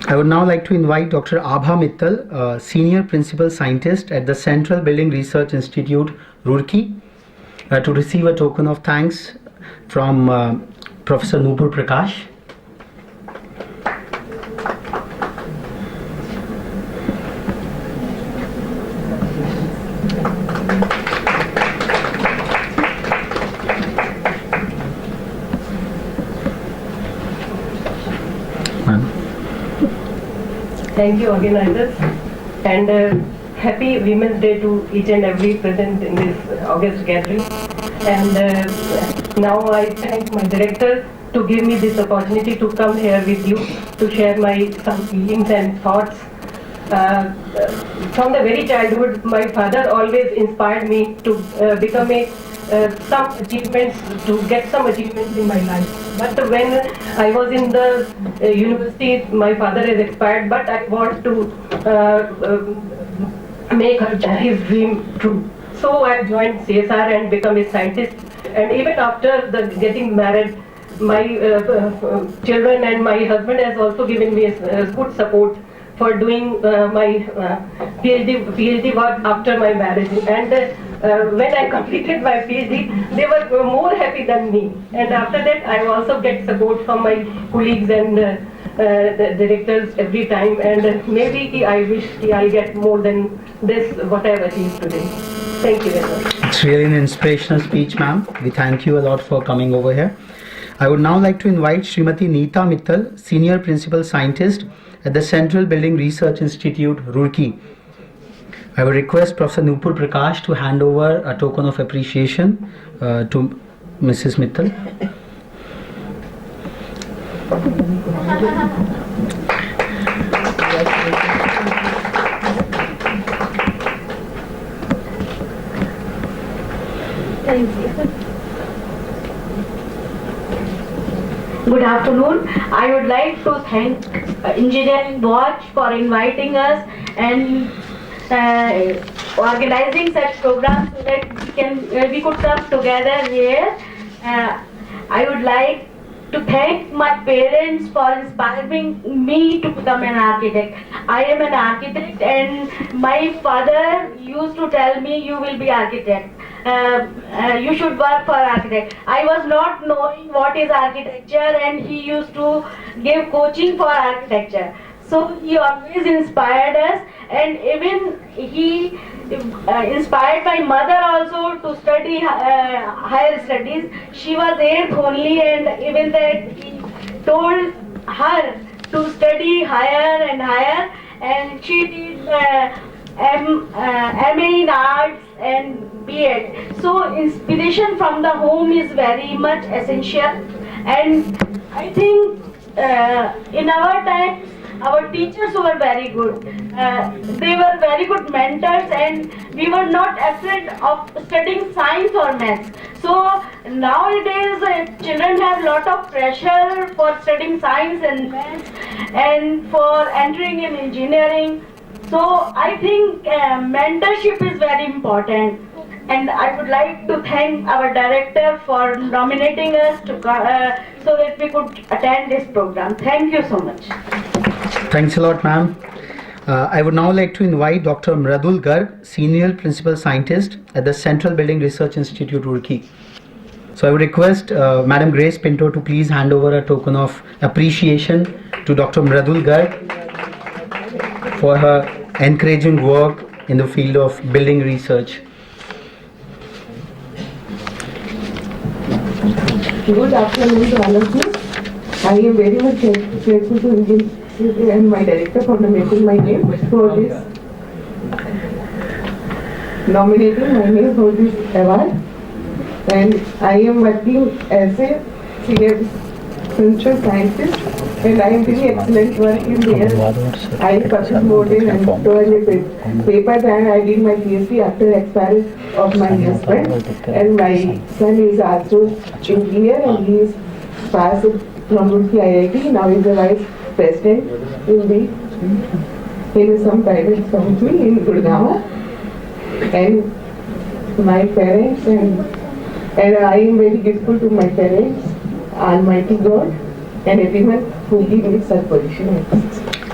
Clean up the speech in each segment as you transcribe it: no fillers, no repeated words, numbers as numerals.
I would now like to invite Dr. Abha Mittal, Senior Principal Scientist at the Central Building Research Institute, Roorkee, to receive a token of thanks from Professor Nupur Prakash. Thank you, organizers, and happy Women's Day to each and every present in this August gathering. And now I thank my director to give me this opportunity to come here with you to share my some feelings and thoughts. From the very childhood, my father always inspired me to become some achievements, to get some achievements in my life. But when I was in the university, my father has expired, but I want to make his dream true. So I joined CSR and become a scientist. And even after getting married, my children and my husband has also given me good support for doing my PhD work after my marriage. And when I completed my PhD, they were more happy than me. And after that, I also get support from my colleagues and the directors every time. And maybe I wish I'll get more than this, what I've achieved today. Thank you very much. It's really an inspirational speech, ma'am. We thank you a lot for coming over here. I would now like to invite Srimati Neeta Mittal, Senior Principal Scientist at the Central Building Research Institute, Roorkee. I will request Professor Nupur Prakash to hand over a token of appreciation to Mrs. Mittal. Thank you. Good afternoon. I would like to thank Engineering Watch for inviting us and organizing such programs so that we could come together here. I would like to thank my parents for inspiring me to become an architect. I am an architect, and my father used to tell me, you will be architect. You should work for architect. I was not knowing what is architecture, and he used to give coaching for architecture. So he always inspired us, and even he inspired my mother also to study higher studies. She was 8th only, and even that he told her to study higher and higher, and she did MA in arts and B.Ed. So inspiration from the home is very much essential, and I think in our times our teachers were very good. They were very good mentors, and we were not afraid of studying science or maths. So nowadays children have lot of pressure for studying science and maths and for entering in engineering. So I think mentorship is very important, and I would like to thank our director for nominating us to so that we could attend this program. Thank you so much. Thanks a lot, ma'am. I would now like to invite Dr. Mradul Garg, Senior Principal Scientist at the Central Building Research Institute, Roorkee. So I would request Madam Grace Pinto to please hand over a token of appreciation to Dr. Mradul Garg for her encouraging work in the field of building research. Good afternoon to all of you. I am very much grateful to Indian and my director for nominating my name for this, for this award. And I am working as a senior principal scientist, and I am doing excellent work in there. I published more than 200 papers, and I did my PhD after expiry of my husband. And my son is also engineer, and he is passed from Roorkee IIT. Now he is the vice president in some private company in Gurgaon. And my parents and I am very grateful to my parents, Almighty God, and everyone who gave me such position.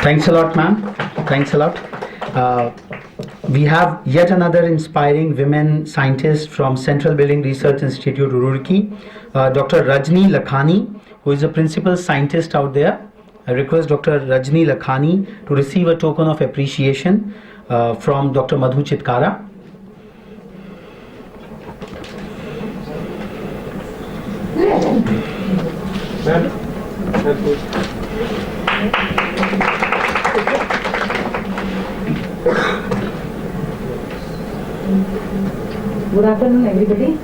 Thanks a lot, ma'am. Thanks a lot. We have yet another inspiring women scientist from Central Building Research Institute, Roorkee, Dr. Rajni Lakhani, who is a principal scientist out there. I request Dr. Rajni Lakhani to receive a token of appreciation from Dr. Madhu Chitkara. Good afternoon, everybody.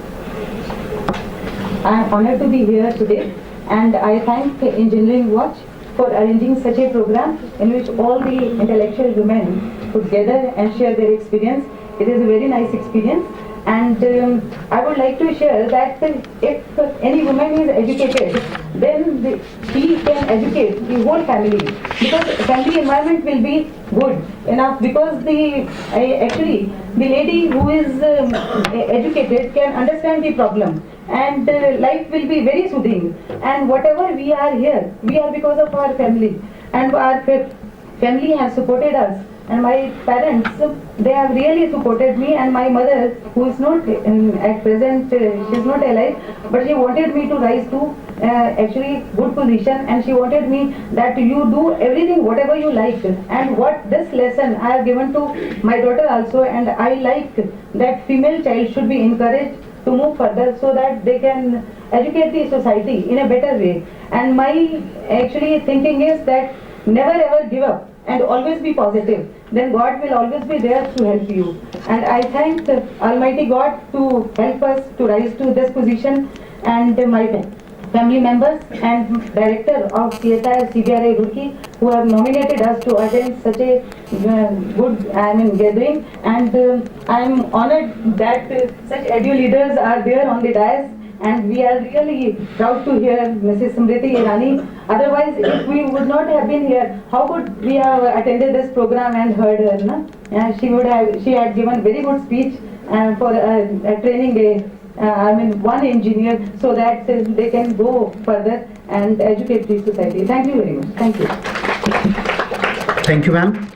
I am honored to be here today, and I thank Engineering Watch for arranging such a program in which all the intellectual women put together and share their experience. It is a very nice experience, and I would like to share that if any woman is educated, then she can educate the whole family, because family environment will be good enough, because actually the lady who is educated can understand the problem, and life will be very soothing. And whatever we are here, we are because of our family, and our family has supported us. And my parents, they have really supported me, and my mother, who is not at present, she is not alive, but she wanted me to rise to actually good position, and she wanted me that you do everything whatever you like. And what this lesson I have given to my daughter also, and I like that female child should be encouraged to move further so that they can educate the society in a better way. And my actually thinking is that never ever give up and always be positive. Then God will always be there to help you. And I thank Almighty God to help us to rise to this position, and my family members and director of CSIR CBRI Roorkee, who have nominated us to attend such a good gathering. And I am honored that such edu leaders are there on the dais, and we are really proud to hear Mrs. Smriti Irani. Otherwise, if we would not have been here, how could we have attended this program and heard her? No? She had given very good speech for training one engineer, so that they can go further and educate the society. Thank you very much. Thank you. Thank you, ma'am.